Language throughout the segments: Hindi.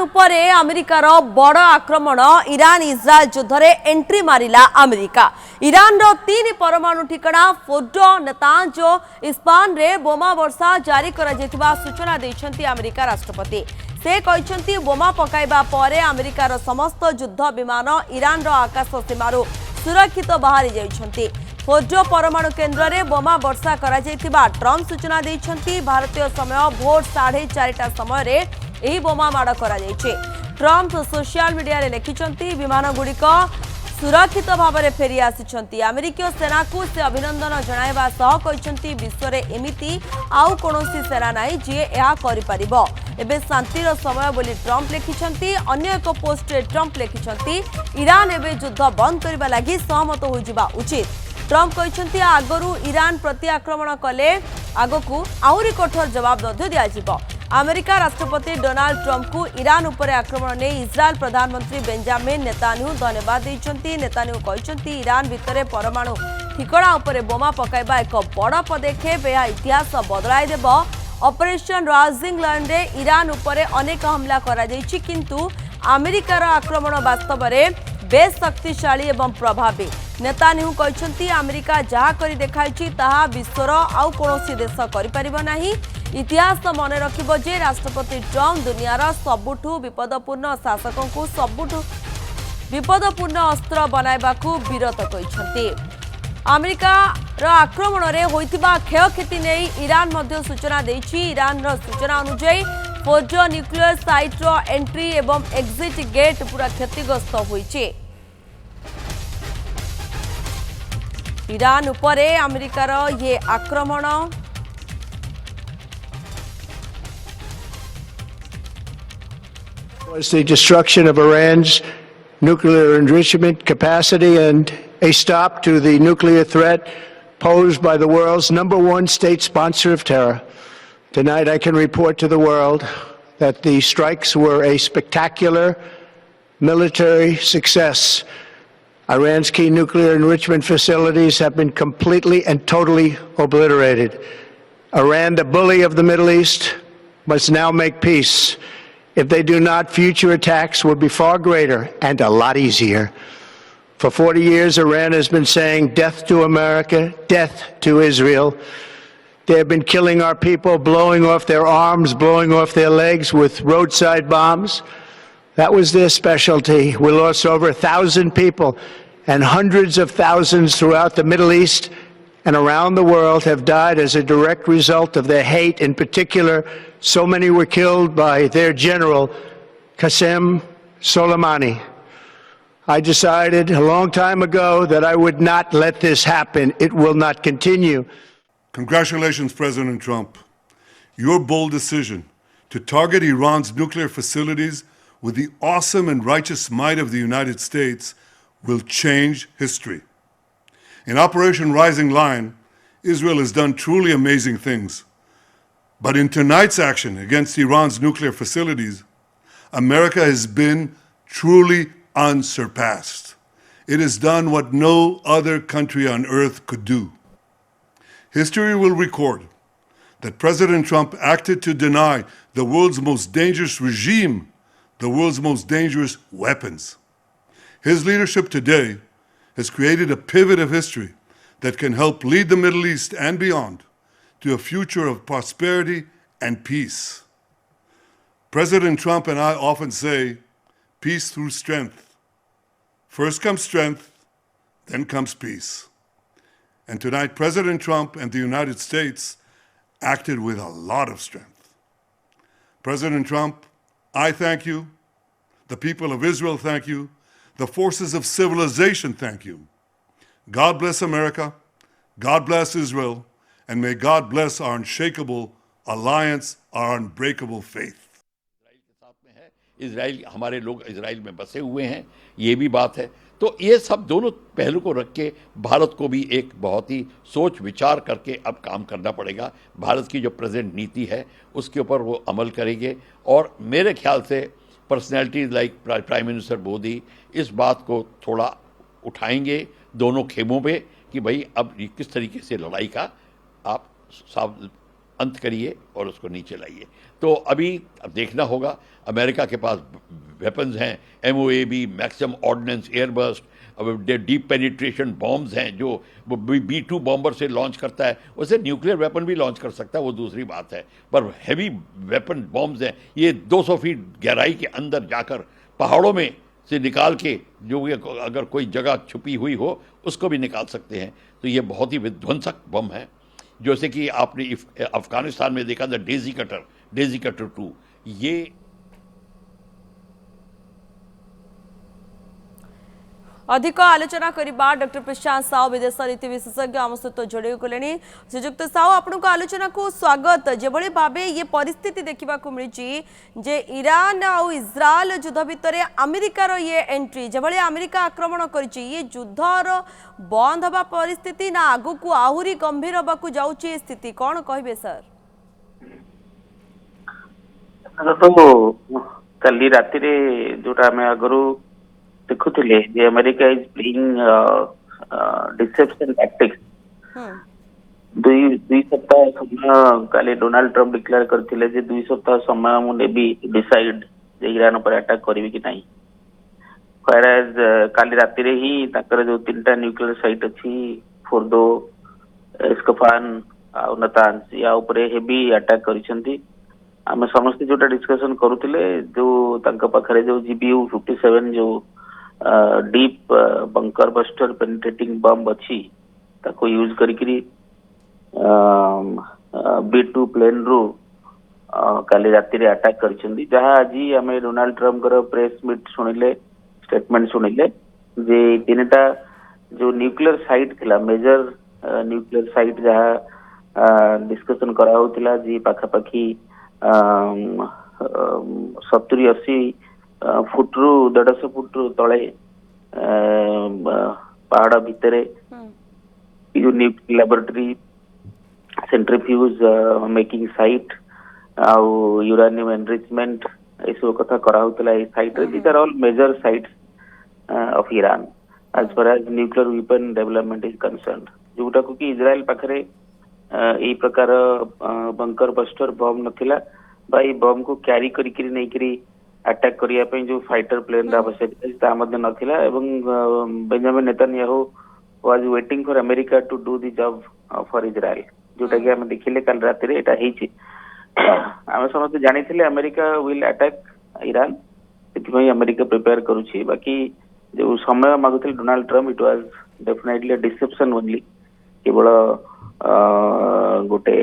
उपरे अमेरिकार बड़ आक्रमण ईरान इस्राएल युद्ध रे एंट्री मारिला अमेरिका। ईरान रो 3 परमाणु ठिकाना फोर्डो नेतांज इस्पान रे बोमा वर्षा जारी करा जेतिबा सूचना दैछंती अमेरिका राष्ट्रपति। से कहछंती बोमा पकाइबा परे अमेरिकार समस्त युद्ध विमान ईरान रो आकाश सीमारू सुरक्षित बाहरी जाइछंती। फोर्डो परमाणु केन्द्र रे बोमा वर्षा करा जेतिबा ट्रम्प सूचना दैछंती। भारतीय समय भोर 4:30 समय रे एही बोमा माड़ करा जायछि। ट्रम्प सोशल मीडिया रे लिखिछंती विमान गुड़िक सुरक्षित भाव में फेरी आसिछंती। अमेरिकीय सेना को से अभिनंदन जणाइबा सह कहछंती विश्व रे एमिति आउ कोनोसी सेना नाही जे एहा करि परिबो। एबे शांतिर समय बोली ट्रम्प लिखिछंती। अन्य एक पोस्ट रे ट्रम्प लिखिछंती ईरान एबे युद्ध बंद करबा लागि सहमत हो जिबा उचित। ट्रम्प कहछंती आगरु ईरान प्रति आक्रमण कले आगकू आहुरी कठोर जवाब दे दिया जिवो। अमेरिका राष्ट्रपति डोनाल्ड ट्रम्प को ईरान उपरे आक्रमण ने इस्राएल प्रधानमंत्री बेंजामिन नेतान्याहू धन्यवाद देइछंती। नेतान्याहू कहछंती ईरान भितरे परमाणु ठिकाना उपरे बोमा पकाइबा एक बड़ पदक्षेप। यह इतिहास बदलाई देबो। ऑपरेशन राइजिंग लायन रे ईरान उपरे अनेक हमला करा जायछि किंतु अमेरिकार आक्रमण वास्तव में बेस शक्तिशाली एवं प्रभावी। नेतान्याहू कहछंती अमेरिका जहा करी देखाइछि ताहा विश्वर आउ कोनोसी देश करि परिबो नाही। इतिहास मन रखिबो जे राष्ट्रपति ट्रम्प दुनियार सबुठु विपदपूर्ण शासकों को सबुठु विपदपूर्ण अस्त्र बनाइबाकू विरत कहिसंती। अमेरिकार आक्रमण रे होइतिबा क्षयक्षति नै ईरान मध्य सूचना दैछि। ईरान रो सूचना अनुसार फोर्डो न्यूक्लियर साइट रो एंट्री एवं एग्जिट गेट पूरा क्षतिग्रस्त होइछि। ईरान उपरे अमेरिकार ये आक्रमण was the destruction of Iran's nuclear enrichment capacity and a stop to the nuclear threat posed by the world's #1 state sponsor of terror. Tonight, I can report to the world that the strikes were a spectacular military success. Iran's key nuclear enrichment facilities have been completely and totally obliterated. Iran, the bully of the Middle East, must now make peace. If they do not, future attacks will be far greater and a lot easier. For 40 years, Iran has been saying death to America, death to Israel. They have been killing our people, blowing off their arms, blowing off their legs with roadside bombs. That was their specialty. We lost over 1,000 people, and hundreds of thousands throughout the Middle East and around the world have died as a direct result of their hate. In particular, so many were killed by their general, Qasem Soleimani. I decided a long time ago that I would not let this happen. It will not continue. Congratulations, President Trump. Your bold decision to target Iran's nuclear facilities with the awesome and righteous might of the United States will change history. In Operation Rising Lion, Israel has done truly amazing things. But in tonight's action against Iran's nuclear facilities, America has been truly unsurpassed. It has done what no other country on earth could do. History will record that President Trump acted to deny the world's most dangerous regime the world's most dangerous weapons. His leadership today has created a pivot of history that can help lead the Middle East and beyond to a future of prosperity and peace. President Trump and I often say, peace through strength. First comes strength, then comes peace. And tonight, President Trump and the United States acted with a lot of strength. President Trump, I thank you. The people of Israel thank you. The forces of civilization thank you. God bless America. God bless Israel. And may God bless our unshakable alliance, our unbreakable faith. Israel हमारे लोग इजराइल में बसे हुए हैं, ये भी बात है। तो ये सब दोनों पहलू को रख के भारत को भी एक बहुत ही सोच विचार करके अब काम करना पड़ेगा। भारत की जो प्रेजेंट नीति है उसके ऊपर वो अमल करेंगे और मेरे ख्याल से personalities like prime minister Modi इस बात को थोड़ा उठाएंगे दोनों खेमों पे कि भाई अब किस तरीके से लड़ाई का आप अंत करिए और उसको नीचे लाइए। तो अभी अब देखना होगा, अमेरिका के पास वेपन्स हैं, MOAB, मैक्सिमम ऑर्डिनेंस, एयरबस्ट, अब डीप पेनिट्रेशन बॉम्ब्स हैं जो वो B-2 बॉम्बर से लॉन्च करता है, उसे न्यूक्लियर वेपन भी लॉन्च कर सकता है, वो दूसरी बात है। पर हैवी वेपन बॉम्ब्स हैं, ये 200 फीट गहराई के अंदर जाकर पहाड़ों में से निकाल के, जो भी अगर कोई जगह छुपी हुई हो उसको भी निकाल सकते हैं। तो ये बहुत ही विध्वंसक बम है, जैसे कि आपने अफगानिस्तान में देखा था डेजी कटर 2। ये अधिक आलोचना करबा डॉक्टर प्रशांत साहू विदेश नीति विशेषज्ञ आम सहित जोड़ी गले। श्रीजुक्त साहू आपन को आलोचना को स्वागत। जेभली भाबे ये परिस्थिति देखा मिली जे ईरान आउ इज्राएल युद्ध भितर अमेरिकार ये एंट्री, जेभली अमेरिका आक्रमण कर ये युद्धर बंद हवा परिस्थिति ना आगु को आहुरी गंभीर हवा को जाउची स्थिति, कौन कहबे सर? तो कल राति जोटा आम आगु देखुले जे America is playing deception tactics. दुई सप्ताह समय काले डोनाल्ड ट्रम्प डिक्लेयर करथिले जे 2 सप्ताह समय मुझे भी डिसाइड जे ईरान पर अटैक करिवे कि नहीं। व्हेयरएज काली राति रे ही ताकर जो 3टा न्यूक्लियर साइट अछि, फोर्दो, एस्कफान आ नतांस, या ऊपर हेवी अटैक करिसंती। आम समस्त जोटा डिस्कशन करुथिले जो तांका पाखरे जो GBU 57 जो डीप बंकर बस्टर पेनिट्रेटिंग बम अच्छी ताको यूज करी B-2 प्लेन रु काली राति रे अटैक करिसेंती। जहां आज आमे डोनाल्ड ट्रम्प कर प्रेस मीट सुनिले, स्टेटमेंट सुनिले जे 3टा जो न्यूक्लियर साइट थिला, मेजर न्यूक्लियर साइट जहां डिस्कशन करा होतिला जी पाखापाखी 70-80 फुट रु 150 फुट रु तले पहाड़ भितर लैबोरेटरी, सेंट्रीफ्यूज मेकिंग साइट आउ यूरानियम एनरिचमेंट ये सब कथा करा होतला। ए साइट रे these are all major sites of Iran as far as nuclear weapon development is concerned. जोटा को कि इजराइल पाखरे ए प्रकार बंकर बस्टर बम नथिला बा ए बम को कैरी करी नै करी अटैक करिया पे जो फाइटर प्लेन आवश्यकता नथिला। एवं Benjamin Netanyahu was waiting for America to do the job for Israel, जोटा कि हम देखिले कल राति रे एटा हेछि। हम समस्त जानिथिले अमेरिका विल अटैक ईरान, सेति अमेरिका प्रिपेयर करूछि। बाकी जो समय मागुथिले Donald Trump, it was definitely a deception only, केवल गोटे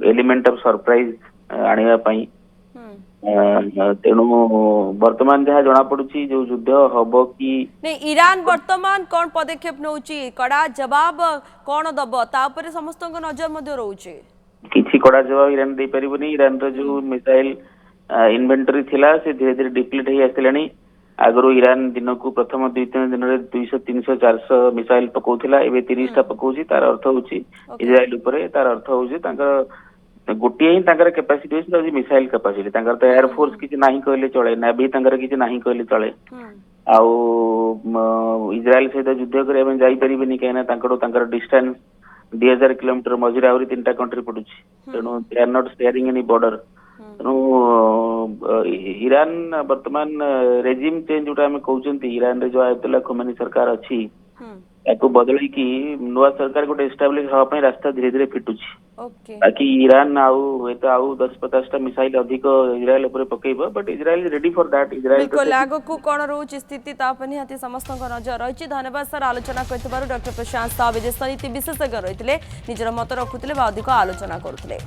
एलिमेंट ऑफ सरप्राइज आनिया पई। तेणु वर्तमान जहाँ जना पड़ुछि जो युद्ध हबो कि नहीं, ईरान वर्तमान कौन पदक्षेप नउछि, कड़ा जवाब कौन दब, तापर समस्त नजर मध्य रहउछि? किछि कड़ा जवाब ईरान दे परिबनी। ईरान रो जो मिसाइल इन्वेंटरी थिला से धीरे धीरे डिप्लीट हे आसिलानी। आगरो ईरान दिन को प्रथम 2-3 दिन रे 200, 300, 400 मिसाइल पकोथिला, एबे 30टा पकोछि। तार अर्थ होछि इजराइल ऊपर, तार अर्थ होछि तांकर गोटे ही तांकर कैपेसिटी होछि मिसाइल कैपेसिटी। तांकर तो एयर फोर्स किछि नाही कहले चले, नेवी तांकर किछि नाही कहले चले। आउ इजराइल सहित युद्ध करे में जाई परिबेनी, कहना तांकर डिस्टेंस 2000 किलोमीटर मझिरे आउरी 3टा कंट्री पडुछि। तेणु they are not sharing any border. तेणु ईरान वर्तमान रेजिम चेंज जोटा हम कहउचंती, ईरान रे जो आयतुल्लाह खोमेनी सरकार अछि ताको बदलै कि नुआ सरकार गोटे एस्टाब्लिश हवा पई रास्ता धीरे धीरे फिटुछि। बाकी ईरान आउ 10-50टा मिसाइल अधिक इजराइल ऊपर पकेइबो, but Israel is ready for that. Israel बिल्कुल आगो को कोन रोच स्थिति तापनि हाती समस्त नजर रही। धन्यवाद सर आलोचना करथिबारु। डॉक्टर प्रशांत साहू विदेश नीति विशेषज्ञ रहितले, निजर मत रखुतले बा अधिक आलोचना करुतले।